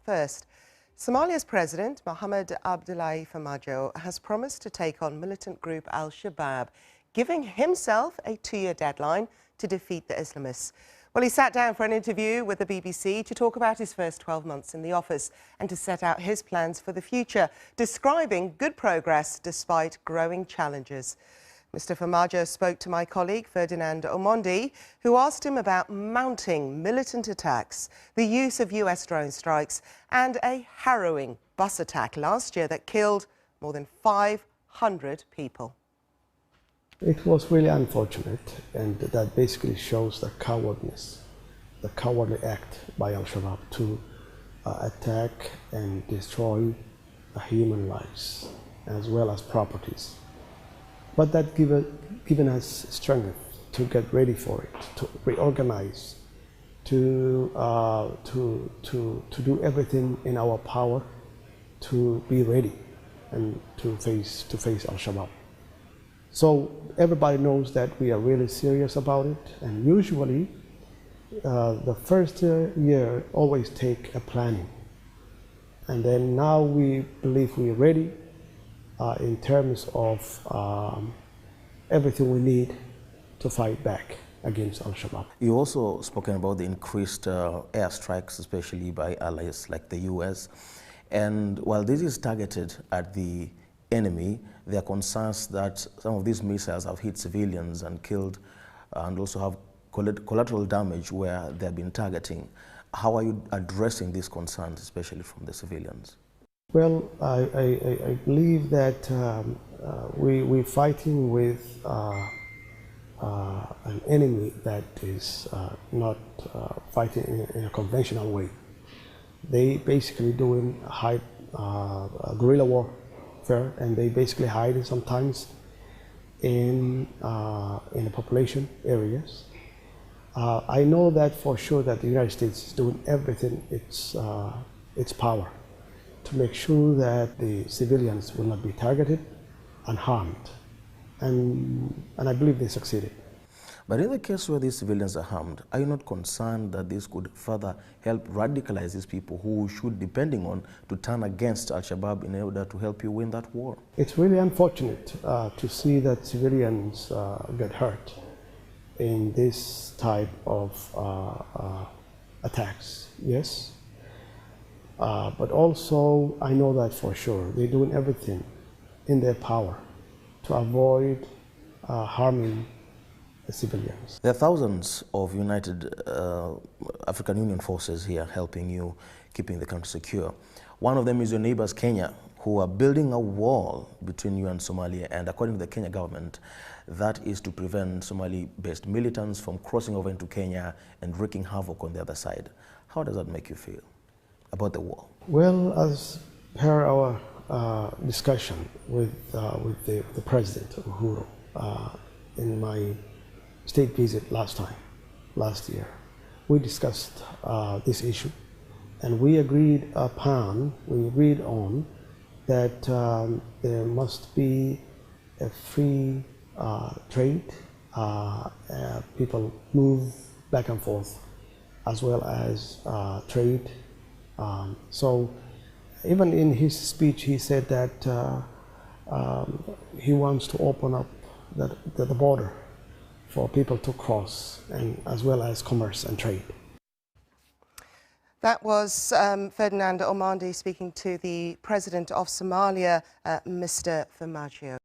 First, Somalia's President, Mohamed Abdullahi Farmajo, has promised to take on militant group Al-Shabaab, giving himself a 2-year deadline to defeat the Islamists. Well, he sat down for an interview with the BBC to talk about his first 12 months in the office and to set out his plans for the future, describing good progress despite growing challenges. Mr. Farmajo spoke to my colleague Ferdinand Omondi, who asked him about mounting militant attacks, the use of US drone strikes and a harrowing bus attack last year that killed more than 500 people. It was really unfortunate, and that basically shows the cowardness, the cowardly act by Al-Shabaab to attack and destroy human lives as well as properties. But that given us strength to get ready for it, to reorganize, to do everything in our power to be ready and to face Al-Shabaab. So everybody knows that we are really serious about it, and usually the first year always take a planning, and then now we believe we are ready in terms of everything we need to fight back against Al-Shabaab. You also spoken about the increased airstrikes, especially by allies like the US. And while this is targeted at the enemy, there are concerns that some of these missiles have hit civilians and killed and also have collateral damage where they've been targeting. How are you addressing these concerns, especially from the civilians? Well, I believe that we're fighting with an enemy that is not fighting in a conventional way. They basically doing guerrilla warfare, and they basically hide sometimes in the population areas. I know that for sure that the United States is doing everything its power to make sure that the civilians will not be targeted and harmed. And I believe they succeeded. But in the case where these civilians are harmed, are you not concerned that this could further help radicalize these people who should, depending on, to turn against Al-Shabaab in order to help you win that war? It's really unfortunate to see that civilians get hurt in this type of attacks, yes. But also, I know that for sure, they're doing everything in their power to avoid harming the civilians. There are thousands of United African Union forces here helping you, keeping the country secure. One of them is your neighbors, Kenya, who are building a wall between you and Somalia, and according to the Kenya government, that is to prevent Somali-based militants from crossing over into Kenya and wreaking havoc on the other side. How does that make you feel about the war? Well, as per our discussion with the President, Uhuru, in my state visit last year, we discussed this issue, and we agreed on that there must be a free trade, people move back and forth, as well as trade. So even in his speech, he said that he wants to open up the border for people to cross, and as well as commerce and trade. That was Ferdinand Omondi speaking to the President of Somalia, Mr. Farmajo.